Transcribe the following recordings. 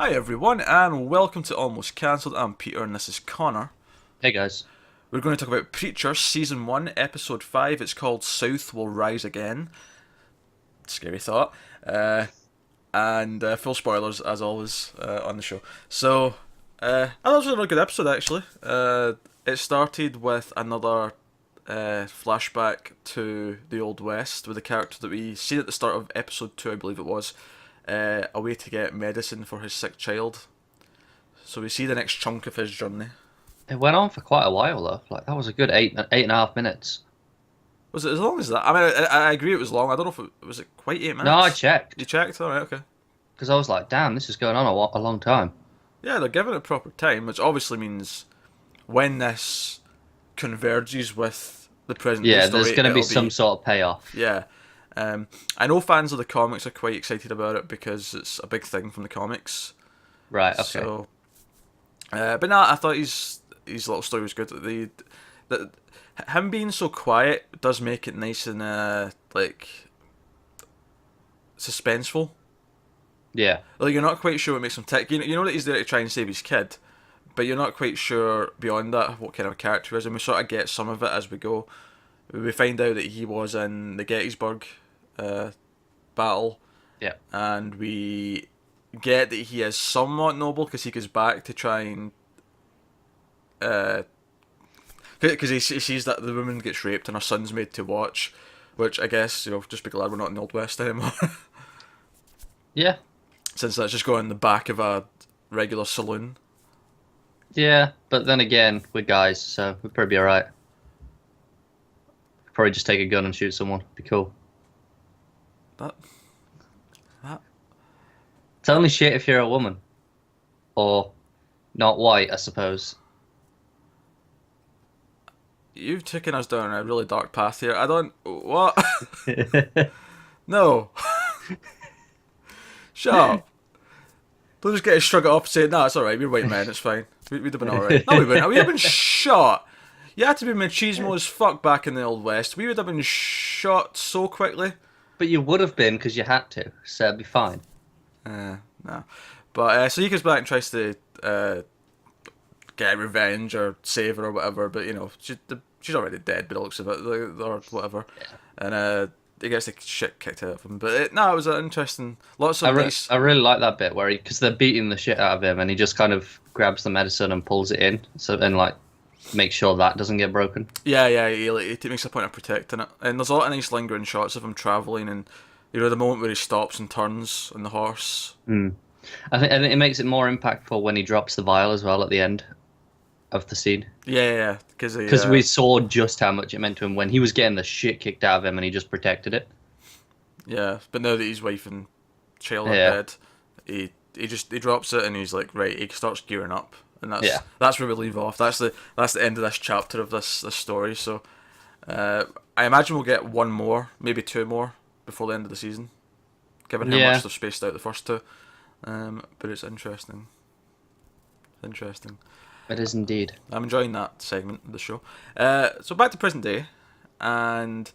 Hi everyone, and welcome to Almost Cancelled. I'm Peter, and this is Connor. Hey guys. We're going to talk about Preacher, Season 1, Episode 5. It's called South Will Rise Again. Scary thought. And full spoilers, as always, on the show. So, that was a really good episode, actually. It started with another flashback to the Old West with a character that we seen at the start of Episode 2, I believe it was, away to get medicine for his sick child. So we see the next chunk of his journey. It went on for quite a while though. Like that was a good eight and a half minutes. Was it as long as that? I mean, I agree it was long. I don't know if it was it quite 8 minutes. No, I You checked checked? All right, okay. because I was like, damn, this is going on a long time. Yeah, they're giving it proper time, which obviously means when this converges with the present day Yeah, story, there's going to be it'll some sort of payoff. yeah. I know fans of the comics are quite excited about it because it's a big thing from the comics. Right. Okay. So, but no, I thought his little story was good. The him being so quiet does make it nice and like suspenseful. Yeah. Like you're not quite sure what makes him tick. You know that he's there to try and save his kid, but you're not quite sure beyond that what kind of character he is, and we sort of get some of it as we go. We find out that he was in the Gettysburg battle, Yeah. and we get that he is somewhat noble because he goes back to try and because he sees that the woman gets raped and her son's made to watch, which I guess just be glad we're not in the Old West anymore. Yeah. Since that's just going in the back of a regular saloon. Yeah. But then again, we're guys, so we'd probably be all right. Probably just take a gun and shoot someone. Be cool. That that It's only shit if you're a woman or not white, I suppose. you've taken us down a really dark path here. I don't what no. Shut up. Don't just get to shrug it off and say, nah, it's alright, we're white men, it's fine. We'd have been alright. No, we wouldn't. We'd have been shot. You had to be machismo as fuck back in the Old West. We would have been shot so quickly. But you would have been because you had to, so it'd be fine. No. But, so he goes back and tries to get revenge or save her or whatever, but, she's already dead by the looks of it, or whatever. Yeah. And he gets the shit kicked out of him. But, it was an interesting, lots I, of nice... I really like that bit where because they're beating the shit out of him and he just kind of grabs the medicine and pulls it in and like makes sure that doesn't get broken. Yeah, he makes a point of protecting it. And there's a lot of nice lingering shots of him travelling and, the moment where he stops and turns on the horse. Mm. I think it makes it more impactful when he drops the vial as well at the end of the scene. Yeah, because We saw just how much it meant to him when he was getting the shit kicked out of him and he just protected it. Yeah, but now that his wife and child are Yeah. dead, he drops it and he's like, right, he starts gearing up. And that's where we leave off. That's the end of this chapter of this story. So I imagine we'll get one more, maybe two more before the end of the season, given how Yeah. much they've spaced out the first two. But it's interesting. Interesting. It is indeed. I'm enjoying that segment of the show. So back to present day, and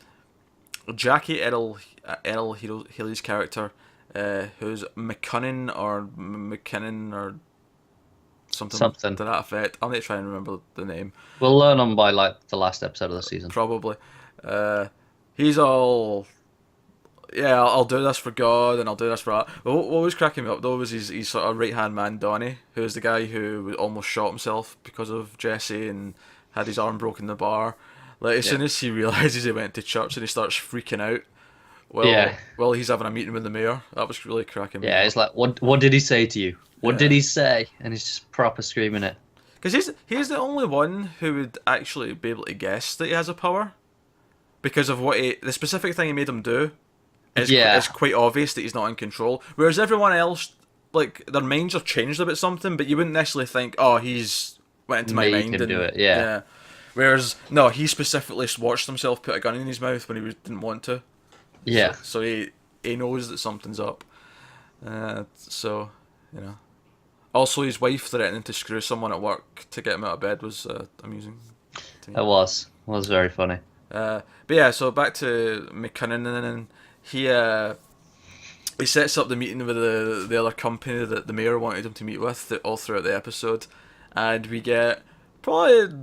Jackie Haley's character, who's McCann or something to that effect. I'll need to try and remember the name. We'll learn on by like the last episode of the season. Probably. He's all, yeah, I'll do this for God and I'll do this for that. But what was cracking me up though was his sort of right hand man Donnie, who's the guy who almost shot himself because of Jesse and had his arm broken in the bar. Like as soon as he realizes he went to church and he starts freaking out. Well, he's having a meeting with the mayor. That was really cracking me Yeah, up. it's like, what did he say to you? What did he say? And he's just proper screaming it. Because he's the only one who would actually be able to guess that he has a power. Because of the specific thing he made him do it's quite obvious that he's not in control. Whereas everyone else, like, their minds are changed about something, but you wouldn't necessarily think, oh, he's went into my Made mind him and do it, yeah. Whereas, no, he specifically watched himself put a gun in his mouth when didn't want to. Yeah. So he knows that something's up. So, Also, his wife threatening to screw someone at work to get him out of bed was amusing to me. It was. It was very funny. But yeah, so back to McCann, and he he sets up the meeting with the other company that the mayor wanted him to meet with all throughout the episode, and we get probably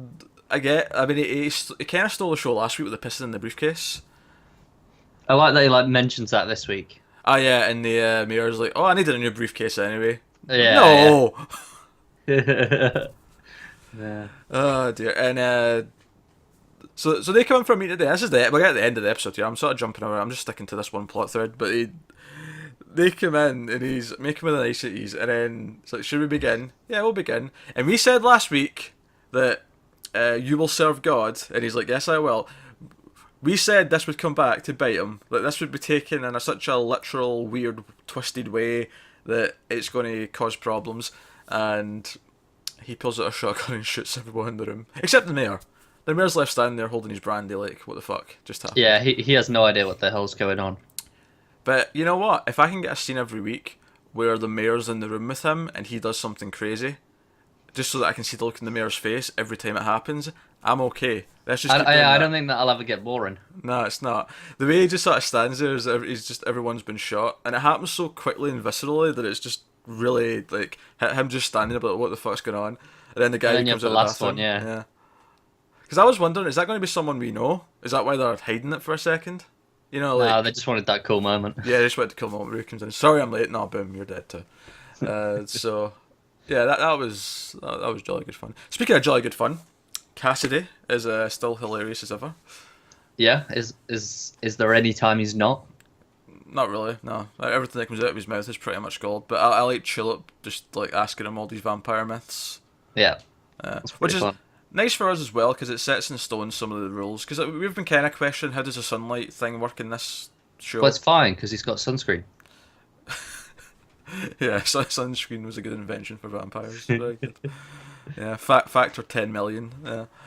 I mean he kind of stole the show last week with the pissing in the briefcase. I like that he like mentions that this week. Oh yeah, and the mayor's like, oh, I needed a new briefcase anyway. Yeah. No. Yeah. Yeah. Oh dear, and so they come in for a meeting today. This is we're at the end of the episode here. I'm sort of jumping around. I'm just sticking to this one plot thread, but they come in and he's making with the niceties, and then it's like, should we begin? Yeah, we'll begin. And we said last week that you will serve God, and he's like, yes, I will. We said this would come back to bite him, that this would be taken in such a literal, weird, twisted way that it's going to cause problems, and he pulls out a shotgun and shoots everyone in the room, except the mayor. The mayor's left standing there holding his brandy, like, what the fuck just happened? Yeah, he has no idea what the hell's going on. But you know what? If I can get a scene every week where the mayor's in the room with him and he does something crazy, just so that I can see the look in the mayor's face every time it happens, I'm okay. Let's just keep doing I that. don't think that'll ever get boring. No, it's not. The way he just sort of stands there is he's just everyone's been shot, and it happens so quickly and viscerally that it's just really like him just standing about what the fuck's going on, and then the guy And then you comes have out the of the last one, bathroom. yeah. Because I was wondering, is that going to be someone we know? Is that why they're hiding it for a second? You know, like No, they just wanted that cool moment. yeah, they just went to kill the moment where he comes in. Sorry, I'm late. No, boom, you're dead too. So yeah, that was jolly good fun. Speaking of jolly good fun, Cassidy is still hilarious as ever. Yeah, is there any time he's not? Not really, no. Like, everything that comes out of his mouth is pretty much gold. But I like Tulip just like asking him all these vampire myths, Yeah, that's which pretty is fun. nice for us as well because it sets in stone some of the rules. Because we've been kind of questioning how does the sunlight thing work in this show. But it's fine because he's got sunscreen. Yeah, sunscreen was a good invention for vampires. Very good. Yeah, factor 10 million.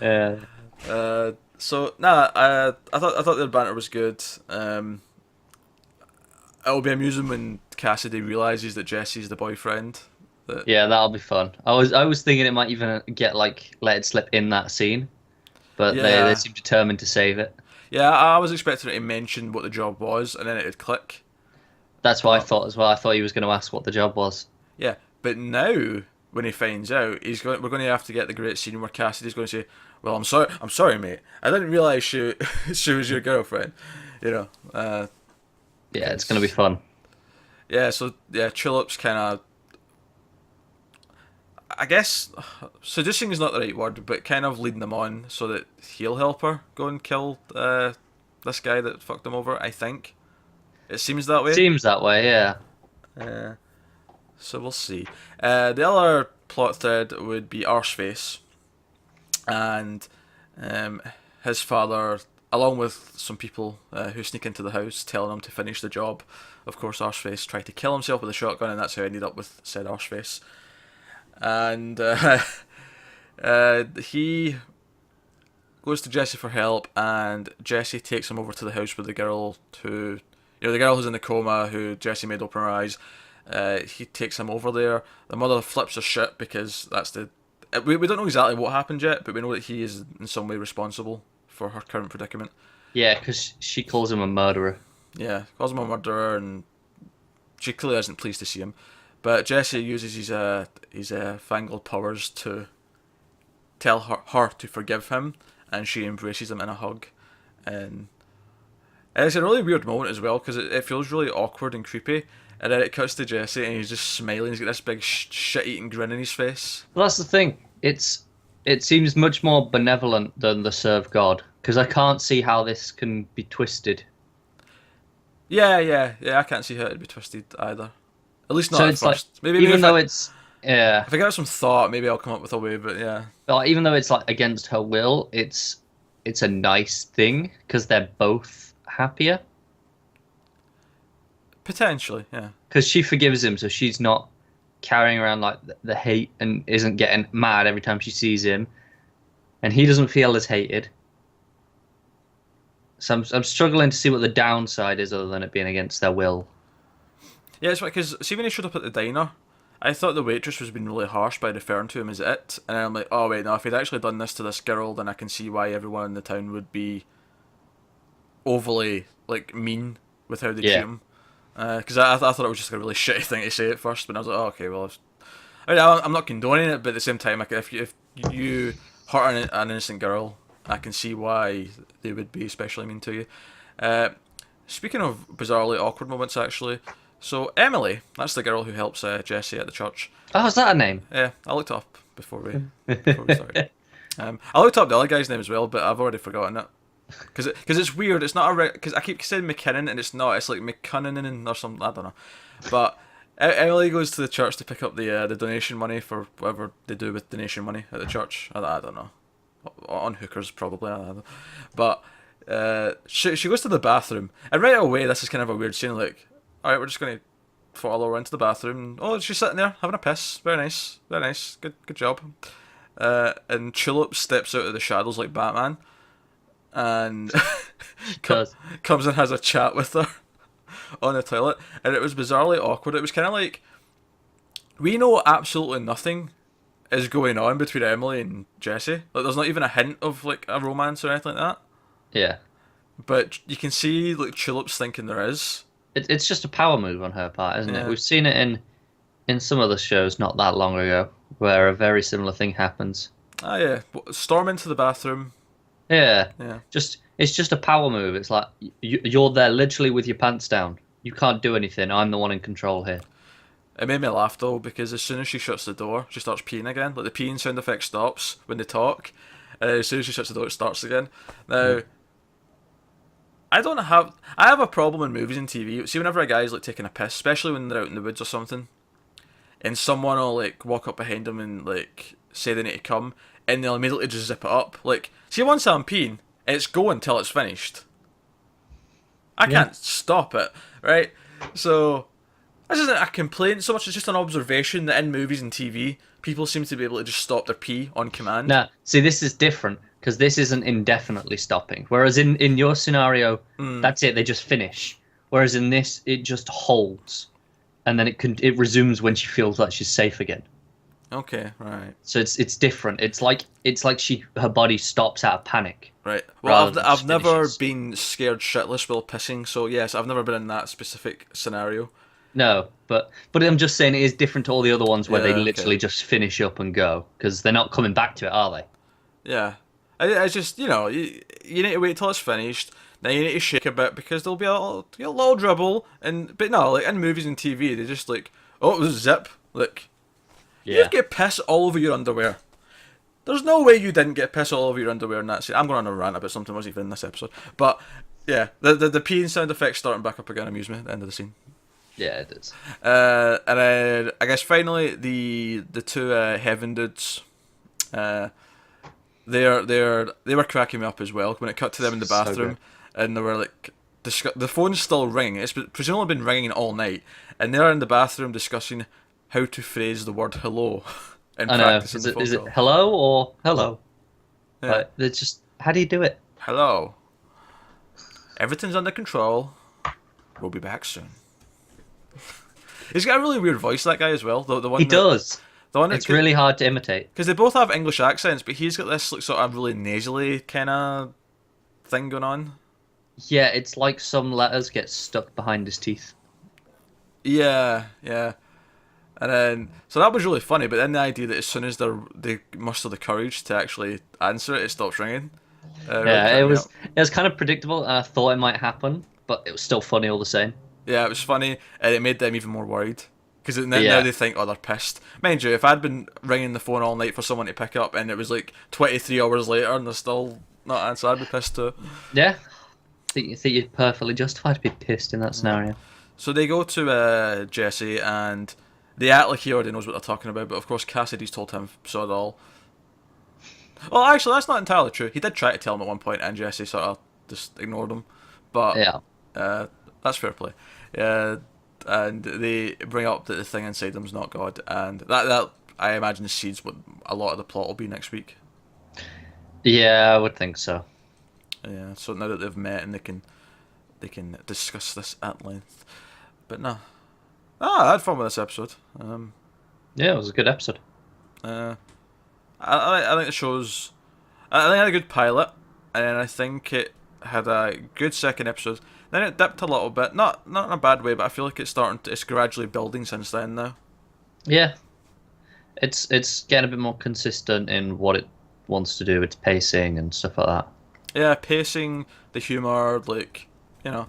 Yeah. Yeah. So I thought their banter was good. It'll be amusing when Cassidy realizes that Jesse's the boyfriend. Yeah, that'll be fun. I was thinking it might even get like let it slip in that scene, but Yeah. they seem determined to save it. Yeah, I was expecting it to mention what the job was, and then it'd click. That's what I thought as well. I thought he was going to ask what the job was. Yeah, but now when he finds out, we're going to have to get the great scene where Cassidy's going to say, "Well, I'm sorry, mate. I didn't realize she was your girlfriend." You know. Yeah, it's going to be fun. Yeah. So yeah, Tulip's kind of. I guess seducing is not the right word, but kind of leading them on so that he'll help her go and kill this guy that fucked him over. I think it seems that way. Seems that way, yeah. So we'll see. The other plot thread would be Arseface, and his father, along with some people who sneak into the house, telling him to finish the job. Of course, Arseface tried to kill himself with a shotgun, and that's how I ended up with said Arseface. And he goes to Jesse for help, and Jesse takes him over to the house with the girl the girl who's in the coma, who Jesse made open her eyes. He takes him over there. The mother flips her shit because that's we don't know exactly what happened yet, but we know that he is in some way responsible for her current predicament. Yeah, because she calls him a murderer. Yeah, calls him a murderer, and she clearly isn't pleased to see him. But Jesse uses his fangled powers to tell her to forgive him, and she embraces him in a hug. And it's a really weird moment as well, because it feels really awkward and creepy. And then it cuts to Jesse, and he's just smiling. He's got this big shit-eating grin in his face. Well, that's the thing. It seems much more benevolent than the serve God, because I can't see how this can be twisted. Yeah. I can't see how it'd be twisted either. At least not So at it's first. like, Maybe even if though I, it's yeah, if I give it some thought, maybe I'll come up with a way. But yeah, like, even though it's like against her will, it's a nice thing because they're both happier. potentially, yeah. Because she forgives him, so she's not carrying around like the hate and isn't getting mad every time she sees him, and he doesn't feel as hated. So I'm struggling to see what the downside is other than it being against their will. Yeah, it's because see when he showed up at the diner, I thought the waitress was being really harsh by referring to him as it, and I'm like, oh wait, no, if he'd actually done this to this girl, then I can see why everyone in the town would be overly like mean with how they treat him. Because I thought it was just a really shitty thing to say at first, but I was like, oh, okay, well, I'm not condoning it, but at the same time, if you hurt an innocent girl, I can see why they would be especially mean to you. Speaking of bizarrely awkward moments, actually, so Emily, that's the girl who helps Jesse at the church. Oh, is that a name? Yeah, I looked up before we started. I looked up the other guy's name as well, but I've already forgotten it. Because it's weird. It's not because I keep saying McKinnon and it's not. It's like McCunnanan or something. I don't know. But Emily goes to the church to pick up the donation money for whatever they do with donation money at the church. I don't know. On hookers probably. I don't know. But she goes to the bathroom and right away this is kind of a weird scene. Like, all right, we're just gonna follow her into the bathroom. Oh, she's sitting there having a piss. Very nice. Very nice. Good job. And Tulip steps out of the shadows like Batman. And comes and has a chat with her on the toilet, and it was bizarrely awkward. It was kind of like we know absolutely nothing is going on between Emily and Jesse. Like, there's not even a hint of like a romance or anything like that. Yeah, but you can see like Tulip's thinking there is. It's just a power move on her part, isn't Yeah. it? We've seen it in some of the shows not that long ago, where a very similar thing happens. Ah, yeah, storm into the bathroom. Yeah. Yeah. It's just a power move. It's like you're there literally with your pants down. You can't do anything. I'm the one in control here. It made me laugh though, because as soon as she shuts the door, she starts peeing again. Like, the peeing sound effect stops when they talk. As soon as she shuts the door, it starts again. Now, I have a problem in movies and TV. See, whenever a guy's like taking a piss, especially when they're out in the woods or something, and someone will like walk up behind them and like say they need to come, and they'll immediately just zip it up. Like, see, once I'm peeing, it's going till it's finished. I can't stop it, right? So, this isn't a complaint so much, it's just an observation that in movies and TV, people seem to be able to just stop their pee on command. Now, see, this is different, because this isn't indefinitely stopping. Whereas in your scenario, that's it, they just finish. Whereas in this, it just holds. And then it resumes when she feels like she's safe again. Okay, right. So it's different. It's like her body stops out of panic. Right. Well, I've never finishes. been scared shitless while pissing, so yes, I've never been in that specific scenario. No, but I'm just saying it is different to all the other ones where Yeah, they literally just finish up and go, because they're not coming back to it, are they? Yeah. I just, you need to wait till it's finished, then you need to shake a bit, because there'll be a little dribble, but no, like in movies and TV, they just like, oh, zip, like, you get piss all over your underwear. There's no way you didn't get piss all over your underwear in that scene. I'm going on a rant about something that wasn't even in this episode. But, yeah, the peeing sound effects starting back up again amuse me at the end of the scene. Yeah, it is. And then, I guess finally, the two Heaven dudes, they were cracking me up as well when it cut to them in the bathroom, and they were like, the phone's still ringing. It's presumably been ringing all night, and they're in the bathroom discussing how to phrase the word hello. And I know. Is it hello or hello? Yeah. Like, it's just, how do you do it? Hello. Everything's under control. We'll be back soon. He's got a really weird voice, that guy, as well. The one He does. The one It's really hard to imitate. because they both have English accents, but he's got this like sort of really nasally kind of thing going on. Yeah, it's like some letters get stuck behind his teeth. Yeah. And then, so that was really funny, but then the idea that as soon as they muster the courage to actually answer it, it stops ringing. Really Yeah, cracked me up. it was kind of predictable, and I thought it might happen, but it was still funny all the same. Yeah, it was funny, and it made them even more worried. Because now Yeah. they think, oh, they're pissed. Mind you, if I'd been ringing the phone all night for someone to pick up, and it was like 23 hours later, and they're still not answering, I'd be pissed too. Yeah, I think you're perfectly justified to be pissed in that scenario. So they go to Jesse, and they act like he already knows what they're talking about, but of course Cassidy's told him so it all. Well, actually, that's not entirely true. He did try to tell him at one point, and Jesse sort of just ignored him. But Yeah. that's fair play. And they bring up that the thing inside them's not God, and that I imagine seeds what a lot of the plot will be next week. Yeah, I would think so. Yeah. So now that they've met and they can discuss this at length. But no. I had fun with this episode. Yeah, it was a good episode. I think the show's. I think it had a good pilot, and I think it had a good second episode. Then it dipped a little bit, not in a bad way, but I feel like it's gradually building since then now. Yeah, it's getting a bit more consistent in what it wants to do, its pacing and stuff like that. Yeah, pacing, the humor, like, you know,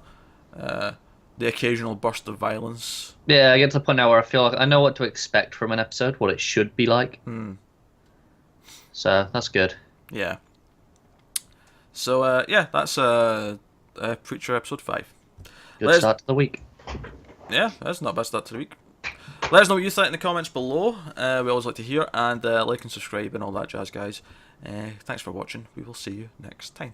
the occasional burst of violence. Yeah, I get to the point now where I feel like I know what to expect from an episode, what it should be like. So that's good. Yeah. So yeah, that's Preacher episode 5. Good start to the week. Yeah, that's not a bad start to the week. Let us know what you think in the comments below. We always like to hear, and like and subscribe and all that jazz, guys. Thanks for watching. We will see you next time.